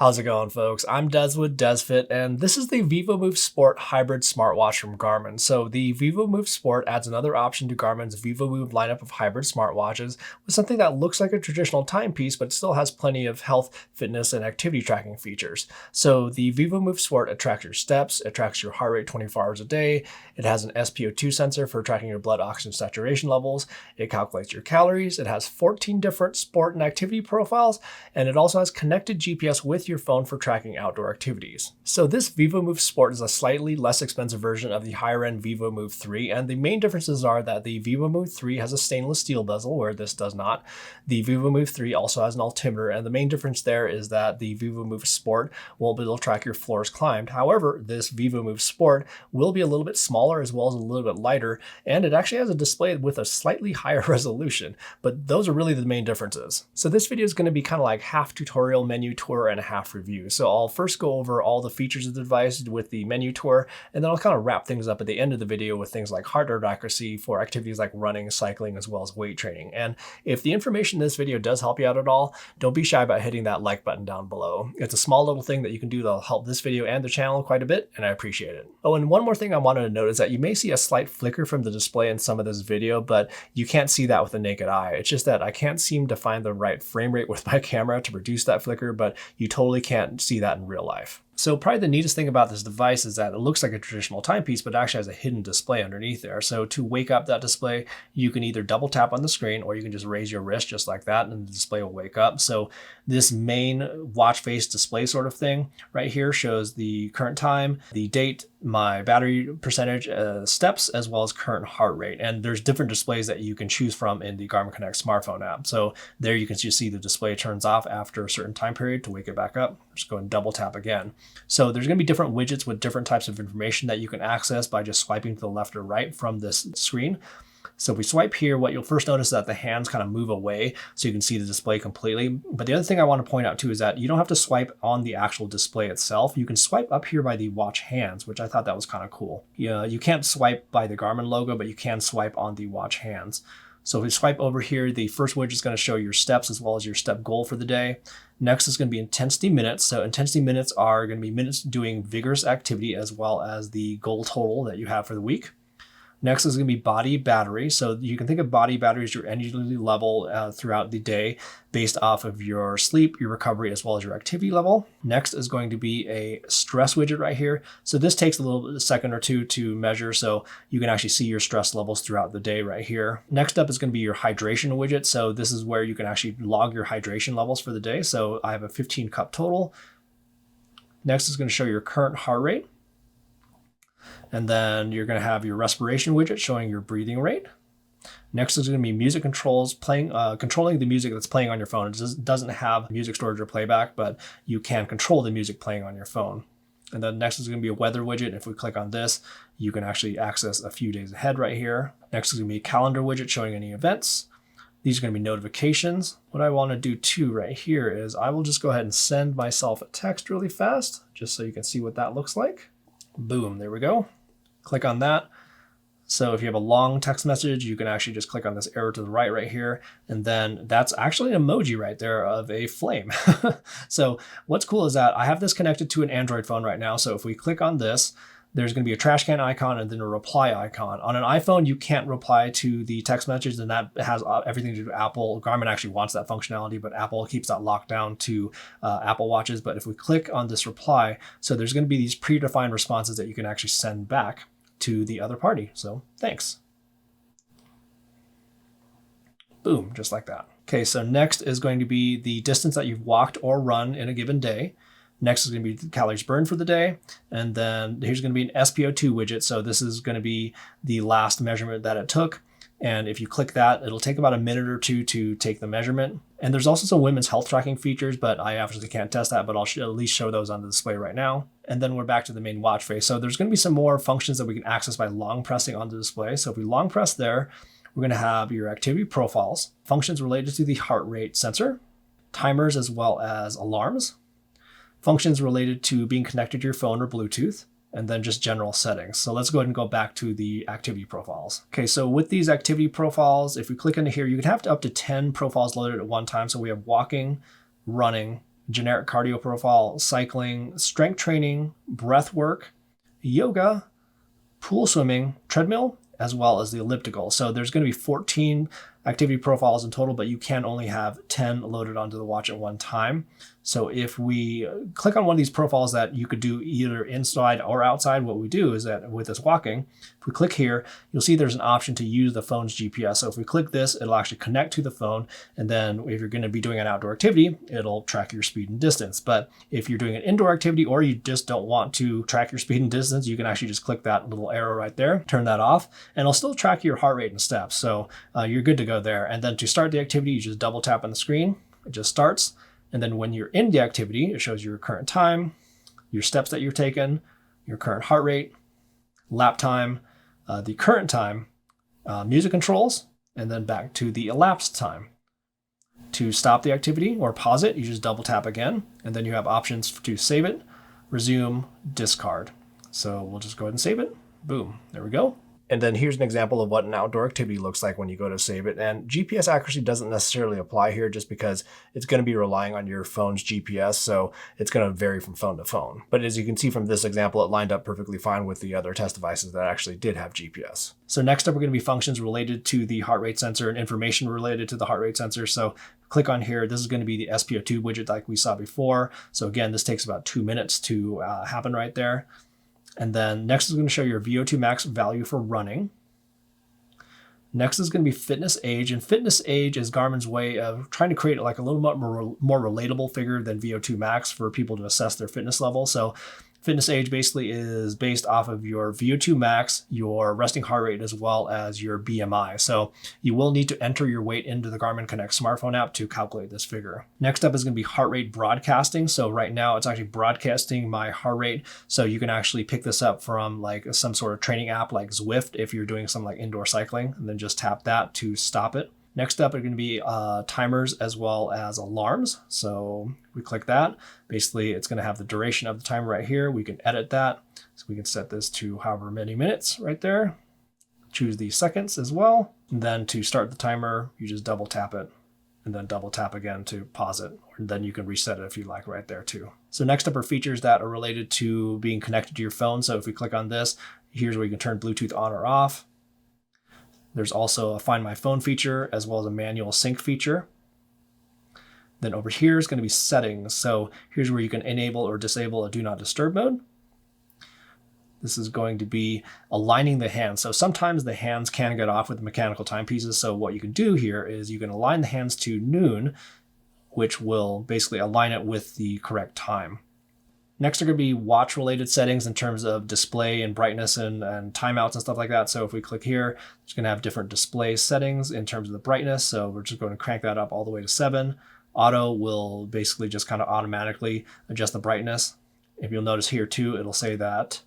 How's it going, folks? I'm Des with DesFit, and this is the vivomove Sport hybrid smartwatch from Garmin. So the vivomove Sport adds another option to Garmin's vivomove lineup of hybrid smartwatches with something that looks like a traditional timepiece, but still has plenty of health, fitness, and activity tracking features. So the vivomove Sport tracks your steps, it tracks your heart rate 24 hours a day, it has an SpO2 sensor for tracking your blood oxygen saturation levels, it calculates your calories, it has 14 different sport and activity profiles, and it also has connected GPS with your phone for tracking outdoor activities. So this vivomove Sport is a slightly less expensive version of the higher-end vivomove 3, and the main differences are that the vivomove 3 has a stainless steel bezel, where this does not. The vivomove 3 also has an altimeter, and the main difference there is that the vivomove Sport won't be able to track your floors climbed. However, this vivomove Sport will be a little bit smaller as well as a little bit lighter, and it actually has a display with a slightly higher resolution, but those are really the main differences. So this video is going to be kind of like half tutorial, menu tour, and a half review. So I'll first go over all the features of the device with the menu tour, and then I'll kind of wrap things up at the end of the video with things like heart rate accuracy for activities like running, cycling, as well as weight training. And if the information in this video does help you out at all, don't be shy about hitting that like button down below. It's a small little thing that you can do that'll help this video and the channel quite a bit, and I appreciate it. Oh, and one more thing I wanted to note is that you may see a slight flicker from the display in some of this video, but you can't see that with the naked eye. It's just that I can't seem to find the right frame rate with my camera to reduce that flicker, but you totally can't see that in real life. So probably the neatest thing about this device is that it looks like a traditional timepiece, but it actually has a hidden display underneath there. So to wake up that display, you can either double tap on the screen or you can just raise your wrist just like that and the display will wake up. So this main watch face display sort of thing right here shows the current time, the date, my battery percentage, steps, as well as current heart rate. And there's different displays that you can choose from in the Garmin Connect smartphone app. So there you can just see the display turns off after a certain time period to wake it back up. Just go and double tap again. So there's going to be different widgets with different types of information that you can access by just swiping to the left or right from this screen. So if we swipe here, what you'll first notice is that the hands kind of move away so you can see the display completely. But the other thing I want to point out too is that you don't have to swipe on the actual display itself. You can swipe up here by the watch hands, which I thought that was kind of cool. You can't swipe by the Garmin logo, but you can swipe on the watch hands. So if we swipe over here, the first widget is going to show your steps as well as your step goal for the day. Next is going to be intensity minutes. So intensity minutes are going to be minutes doing vigorous activity as well as the goal total that you have for the week. Next is going to be body battery. So you can think of body battery as your energy level throughout the day based off of your sleep, your recovery, as well as your activity level. Next is going to be a stress widget right here. So this takes a second or two to measure, so you can actually see your stress levels throughout the day right here. Next up is going to be your hydration widget. So this is where you can actually log your hydration levels for the day. So I have a 15 cup total. Next is going to show your current heart rate. And then you're going to have your respiration widget showing your breathing rate. Next is going to be music controls, controlling the music that's playing on your phone. It doesn't have music storage or playback, but you can control the music playing on your phone. And then next is going to be a weather widget. If we click on this, you can actually access a few days ahead right here. Next is going to be a calendar widget showing any events. These are going to be notifications. What I want to do too right here is I will just go ahead and send myself a text really fast, just so you can see what that looks like. Boom, there we go. Click on that. So if you have a long text message, you can actually just click on this arrow to the right here. And then that's actually an emoji right there of a flame. So what's cool is that I have this connected to an Android phone right now. So if we click on this, there's going to be a trash can icon and then a reply icon. On an iPhone, you can't reply to the text message, and that has everything to do with Apple. Garmin actually wants that functionality, but Apple keeps that locked down to Apple Watches. But if we click on this reply, so there's going to be these predefined responses that you can actually send back to the other party. So thanks. Boom, just like that. Okay, so next is going to be the distance that you've walked or run in a given day. Next is going to be the calories burned for the day. And then here's going to be an SpO2 widget. So this is going to be the last measurement that it took. And if you click that, it'll take about a minute or two to take the measurement. And there's also some women's health tracking features, but I obviously can't test that, but I'll at least show those on the display right now. And then we're back to the main watch face. So there's going to be some more functions that we can access by long pressing on the display. So if we long press there, we're going to have your activity profiles, functions related to the heart rate sensor, timers, as well as alarms, functions related to being connected to your phone or Bluetooth, and then just general settings. So let's go ahead and go back to the activity profiles. Okay, so with these activity profiles, if we click into here, you can have up to 10 profiles loaded at one time. So we have walking, running, generic cardio profile, cycling, strength training, breath work, yoga, pool swimming, treadmill, as well as the elliptical. So there's going to be 14 activity profiles in total, but you can only have 10 loaded onto the watch at one time. So if we click on one of these profiles that you could do either inside or outside, what we do is that with this walking, if we click here, you'll see there's an option to use the phone's GPS. So if we click this, it'll actually connect to the phone. And then if you're going to be doing an outdoor activity, it'll track your speed and distance. But if you're doing an indoor activity or you just don't want to track your speed and distance, you can actually just click that little arrow right there, turn that off, and it'll still track your heart rate and steps. So you're good to go there. And then to start the activity, you just double tap on the screen. It just starts. And then when you're in the activity, it shows your current time, your steps that you've taken, your current heart rate, lap time, the current time, music controls, and then back to the elapsed time. To stop the activity or pause it, you just double tap again, and then you have options to save it, resume, discard. So we'll just go ahead and save it. Boom, there we go. And then here's an example of what an outdoor activity looks like when you go to save it. And GPS accuracy doesn't necessarily apply here just because it's going to be relying on your phone's GPS. So it's going to vary from phone to phone. But as you can see from this example, it lined up perfectly fine with the other test devices that actually did have GPS. So next up, we're going to be functions related to the heart rate sensor and information related to the heart rate sensor. So click on here. This is going to be the SpO2 widget like we saw before. So again, this takes about 2 minutes to happen right there. And then next is going to show your VO2 max value for running. Next is going to be fitness age. And fitness age is Garmin's way of trying to create like a little bit more relatable figure than VO2 max for people to assess their fitness level. So fitness age basically is based off of your VO2 max, your resting heart rate, as well as your BMI. So you will need to enter your weight into the Garmin Connect smartphone app to calculate this figure. Next up is going to be heart rate broadcasting. So right now it's actually broadcasting my heart rate. So you can actually pick this up from like some sort of training app like Zwift if you're doing some like indoor cycling, and then just tap that to stop it. Next up are going to be timers as well as alarms. So we click that. Basically, it's going to have the duration of the timer right here. We can edit that. So we can set this to however many minutes right there. Choose the seconds as well. And then to start the timer, you just double tap it and then double tap again to pause it. And then you can reset it if you like right there too. So next up are features that are related to being connected to your phone. So if we click on this, here's where you can turn Bluetooth on or off. There's also a Find My Phone feature as well as a manual sync feature. Then over here is going to be settings. So here's where you can enable or disable a Do Not Disturb mode. This is going to be aligning the hands. So sometimes the hands can get off with mechanical timepieces. So what you can do here is you can align the hands to noon, which will basically align it with the correct time. Next are going to be watch related settings in terms of display and brightness and timeouts and stuff like that. So if we click here, it's going to have different display settings in terms of the brightness. So we're just going to crank that up all the way to 7. Auto will basically just kind of automatically adjust the brightness. If you'll notice here too, it'll say that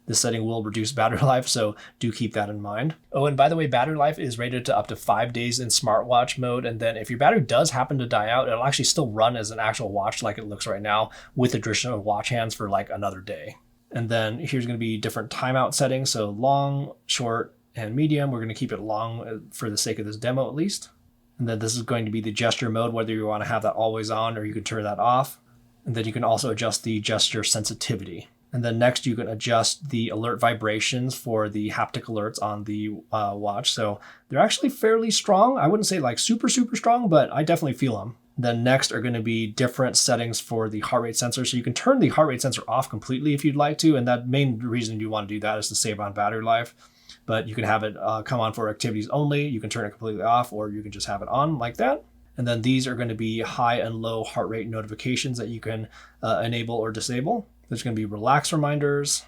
this setting will reduce battery life, so do keep that in mind. Oh, and by the way, battery life is rated to up to 5 days in smartwatch mode. And then if your battery does happen to die out, it'll actually still run as an actual watch like it looks right now with the traditional watch hands for like another day. And then here's going to be different timeout settings. So long, short, and medium. We're going to keep it long for the sake of this demo at least. And then this is going to be the gesture mode, whether you want to have that always on or you can turn that off. And then you can also adjust the gesture sensitivity. And then next you can adjust the alert vibrations for the haptic alerts on the watch. So they're actually fairly strong. I wouldn't say like super strong, but I definitely feel them. Then next are going to be different settings for the heart rate sensor. So you can turn the heart rate sensor off completely if you'd like to. And that main reason you want to do that is to save on battery life. But you can have it come on for activities only. You can turn it completely off, or you can just have it on like that. And then these are going to be high and low heart rate notifications that you can enable or disable. There's going to be relax reminders.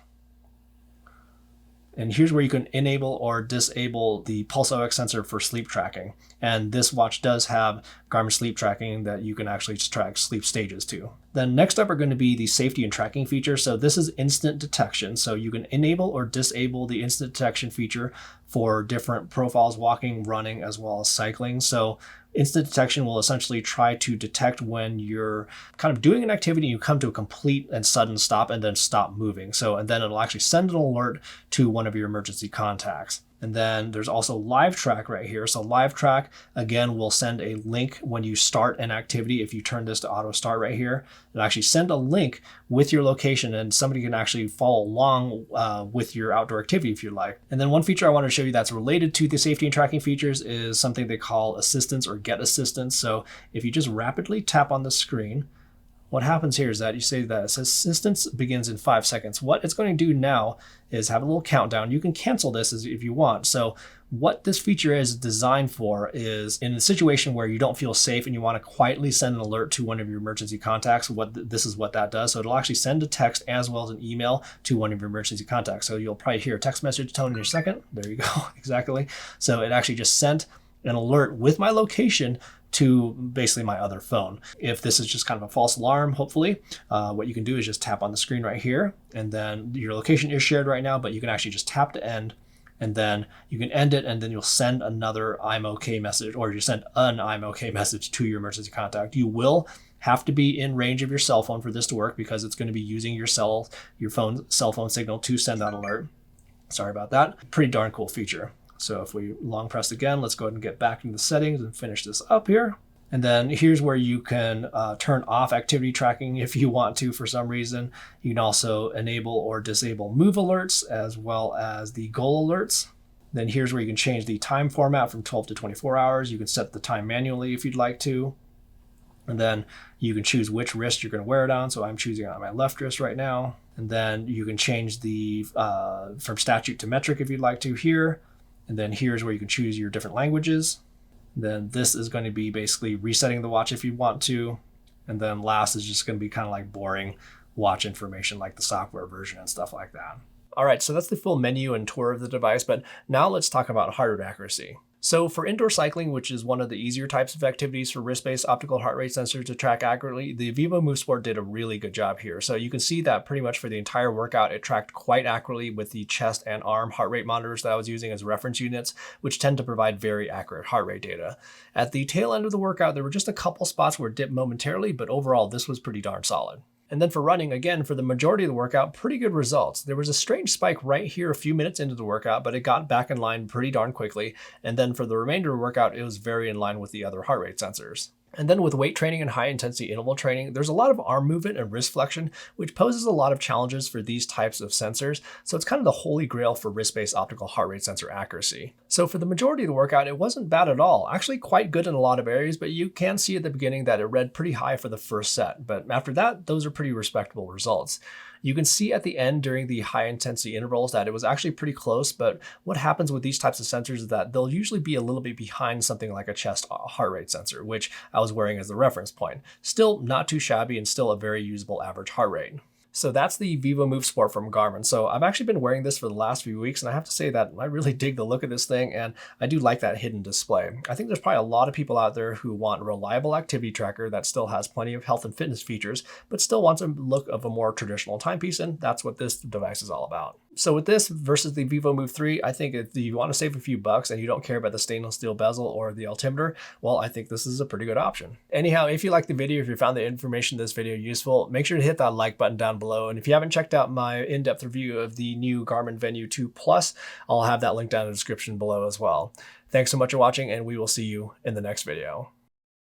And here's where you can enable or disable the Pulse OX sensor for sleep tracking. And this watch does have Garmin sleep tracking that you can actually track sleep stages too. Then next up are going to be the safety and tracking features. So this is instant detection. So you can enable or disable the instant detection feature for different profiles, walking, running, as well as cycling. So instant detection will essentially try to detect when you're kind of doing an activity, you come to a complete and sudden stop and then stop moving. And then it'll actually send an alert to one of your emergency contacts. And then there's also live track right here. So live track, again, will send a link when you start an activity. If you turn this to auto start right here, it'll actually send a link with your location, and somebody can actually follow along with your outdoor activity if you like. And then one feature I want to show you that's related to the safety and tracking features is something they call assistance or get assistance. So if you just rapidly tap on the screen, what happens here is that you say that assistance begins in 5 seconds. What it's going to do now is have a little countdown. You can cancel this if you want. So what this feature is designed for is in a situation where you don't feel safe and you want to quietly send an alert to one of your emergency contacts, this is what that does. So it'll actually send a text as well as an email to one of your emergency contacts. So you'll probably hear a text message tone in a second. There you go, exactly. So it actually just sent an alert with my location to basically my other phone. If this is just kind of a false alarm, hopefully, what you can do is just tap on the screen right here, and then your location is shared right now, but you can actually just tap to end, and then you can end it, and then you'll send another I'm okay message, or you send an I'm okay message to your emergency contact. You will have to be in range of your cell phone for this to work because it's going to be using your cell phone signal to send that alert. Sorry about that. Pretty darn cool feature. So if we long press again, let's go ahead and get back into the settings and finish this up here. And then here's where you can turn off activity tracking if you want to for some reason. You can also enable or disable move alerts as well as the goal alerts. Then here's where you can change the time format from 12 to 24 hours. You can set the time manually if you'd like to. And then you can choose which wrist you're going to wear it on. So I'm choosing it on my left wrist right now. And then you can change the from statute to metric if you'd like to here. And then here's where you can choose your different languages. Then this is going to be basically resetting the watch if you want to. And then last is just going to be kind of like boring watch information like the software version and stuff like that. All right, so that's the full menu and tour of the device, but now let's talk about heart rate accuracy. So for indoor cycling, which is one of the easier types of activities for wrist-based optical heart rate sensors to track accurately, the vivomove Sport did a really good job here. So you can see that pretty much for the entire workout, it tracked quite accurately with the chest and arm heart rate monitors that I was using as reference units, which tend to provide very accurate heart rate data. At the tail end of the workout, there were just a couple spots where it dipped momentarily, but overall, this was pretty darn solid. And then for running, again, for the majority of the workout, pretty good results. There was a strange spike right here a few minutes into the workout, but it got back in line pretty darn quickly. And then for the remainder of the workout, it was very in line with the other heart rate sensors. And then with weight training and high intensity interval training, there's a lot of arm movement and wrist flexion, which poses a lot of challenges for these types of sensors. So it's kind of the holy grail for wrist-based optical heart rate sensor accuracy. So for the majority of the workout, it wasn't bad at all. Actually quite good in a lot of areas, but you can see at the beginning that it read pretty high for the first set. But after that, those are pretty respectable results. You can see at the end during the high intensity intervals that it was actually pretty close, but what happens with these types of sensors is that they'll usually be a little bit behind something like a chest heart rate sensor, which I was wearing as the reference point. Still not too shabby and still a very usable average heart rate. So that's the vivomove Sport from Garmin. So I've actually been wearing this for the last few weeks, and I have to say that I really dig the look of this thing, and I do like that hidden display. I think there's probably a lot of people out there who want a reliable activity tracker that still has plenty of health and fitness features, but still wants a look of a more traditional timepiece, and that's what this device is all about. So with this versus the vivomove 3, I think if you want to save a few bucks and you don't care about the stainless steel bezel or the altimeter, well, I think this is a pretty good option. Anyhow, if you liked the video, if you found the information in this video useful, make sure to hit that like button down below. And if you haven't checked out my in-depth review of the new Garmin Venue 2 Plus, I'll have that link down in the description below as well. Thanks so much for watching, and we will see you in the next video.